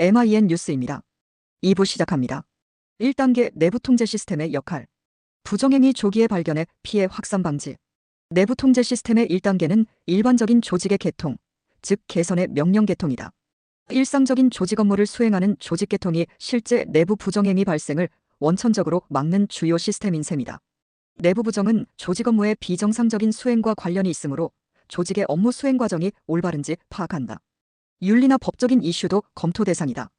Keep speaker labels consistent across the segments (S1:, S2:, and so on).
S1: MIN 뉴스입니다. 2부 시작합니다. 1단계 내부 통제 시스템의 역할. 부정행위 조기에 발견해 피해 확산 방지. 내부 통제 시스템의 1단계는 일반적인 조직의 개통, 즉 개선의 명령 개통이다. 일상적인 조직 업무를 수행하는 조직 개통이 실제 내부 부정행위 발생을 원천적으로 막는 주요 시스템인 셈이다. 내부 부정은 조직 업무의 비정상적인 수행과 관련이 있으므로 조직의 업무 수행 과정이 올바른지 파악한다. 윤리나 법적인 이슈도 검토 대상이다.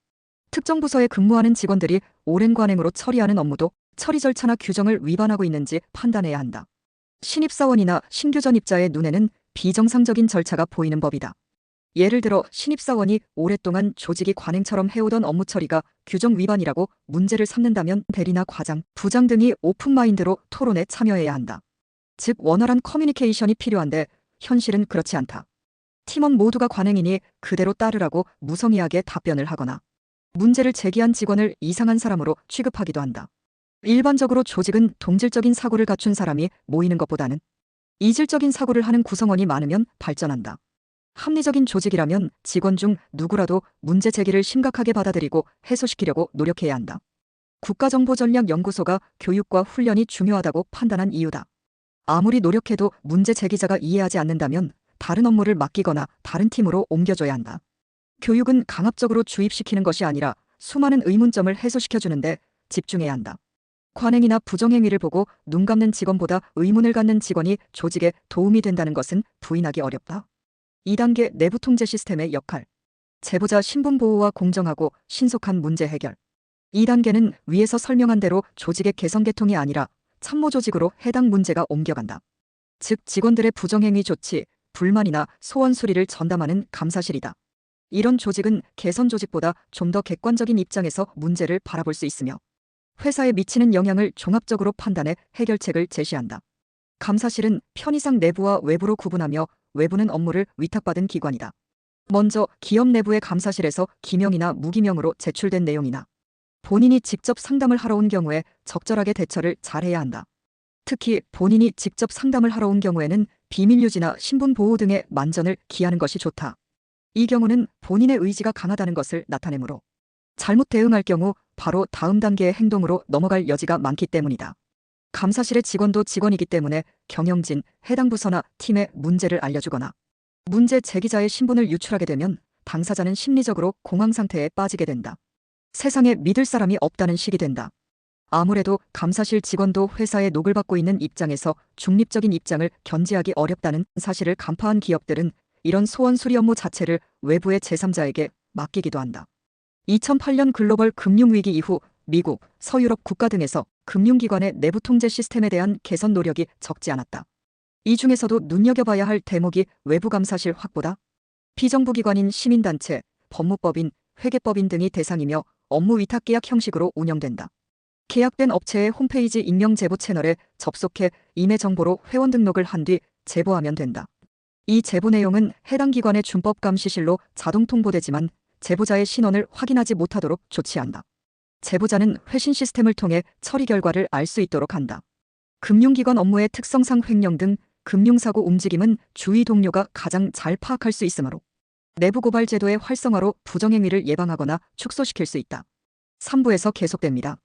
S1: 특정 부서에 근무하는 직원들이 오랜 관행으로 처리하는 업무도 처리 절차나 규정을 위반하고 있는지 판단해야 한다. 신입사원이나 신규 전입자의 눈에는 비정상적인 절차가 보이는 법이다. 예를 들어 신입사원이 오랫동안 조직이 관행처럼 해오던 업무 처리가 규정 위반이라고 문제를 삼는다면 대리나 과장, 부장 등이 오픈마인드로 토론에 참여해야 한다. 즉 원활한 커뮤니케이션이 필요한데 현실은 그렇지 않다. 팀원 모두가 관행이니 그대로 따르라고 무성의하게 답변을 하거나 문제를 제기한 직원을 이상한 사람으로 취급하기도 한다. 일반적으로 조직은 동질적인 사고를 갖춘 사람이 모이는 것보다는 이질적인 사고를 하는 구성원이 많으면 발전한다. 합리적인 조직이라면 직원 중 누구라도 문제 제기를 심각하게 받아들이고 해소시키려고 노력해야 한다. 국가정보전략연구소가 교육과 훈련이 중요하다고 판단한 이유다. 아무리 노력해도 문제 제기자가 이해하지 않는다면 다른 업무를 맡기거나 다른 팀으로 옮겨줘야 한다. 교육은 강압적으로 주입시키는 것이 아니라 수많은 의문점을 해소시켜주는데 집중해야 한다. 관행이나 부정행위를 보고 눈 감는 직원보다 의문을 갖는 직원이 조직에 도움이 된다는 것은 부인하기 어렵다. 2단계 내부 통제 시스템의 역할. 제보자 신분 보호와 공정하고 신속한 문제 해결. 2단계는 위에서 설명한 대로 조직의 개선 개통이 아니라 참모 조직으로 해당 문제가 옮겨간다. 즉 직원들의 부정행위 조치, 불만이나 소원 수리를 전담하는 감사실이다. 이런 조직은 개선 조직보다 좀 더 객관적인 입장에서 문제를 바라볼 수 있으며 회사에 미치는 영향을 종합적으로 판단해 해결책을 제시한다. 감사실은 편의상 내부와 외부로 구분하며 외부는 업무를 위탁받은 기관이다. 먼저 기업 내부의 감사실에서 기명이나 무기명으로 제출된 내용이나 본인이 직접 상담을 하러 온 경우에 적절하게 대처를 잘해야 한다. 특히 본인이 직접 상담을 하러 온 경우에는 비밀 유지나 신분 보호 등의 만전을 기하는 것이 좋다. 이 경우는 본인의 의지가 강하다는 것을 나타내므로 잘못 대응할 경우 바로 다음 단계의 행동으로 넘어갈 여지가 많기 때문이다. 감사실의 직원도 직원이기 때문에 경영진, 해당 부서나 팀에 문제를 알려주거나 문제 제기자의 신분을 유출하게 되면 당사자는 심리적으로 공황 상태에 빠지게 된다. 세상에 믿을 사람이 없다는 식이 된다. 아무래도 감사실 직원도 회사에 녹을 받고 있는 입장에서 중립적인 입장을 견지하기 어렵다는 사실을 간파한 기업들은 이런 소원 수리 업무 자체를 외부의 제3자에게 맡기기도 한다. 2008년 글로벌 금융위기 이후 미국, 서유럽 국가 등에서 금융기관의 내부 통제 시스템에 대한 개선 노력이 적지 않았다. 이 중에서도 눈여겨봐야 할 대목이 외부 감사실 확보다. 비정부기관인 시민단체, 법무법인, 회계법인 등이 대상이며 업무 위탁계약 형식으로 운영된다. 계약된 업체의 홈페이지 익명 제보 채널에 접속해 임의 정보로 회원 등록을 한 뒤 제보하면 된다. 이 제보 내용은 해당 기관의 준법감시실로 자동 통보되지만 제보자의 신원을 확인하지 못하도록 조치한다. 제보자는 회신 시스템을 통해 처리 결과를 알 수 있도록 한다. 금융기관 업무의 특성상 횡령 등 금융사고 움직임은 주위 동료가 가장 잘 파악할 수 있으므로 내부 고발 제도의 활성화로 부정행위를 예방하거나 축소시킬 수 있다. 3부에서 계속됩니다.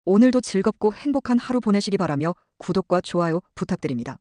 S1: 오늘도 즐겁고 행복한 하루 보내시기 바라며 구독과 좋아요 부탁드립니다.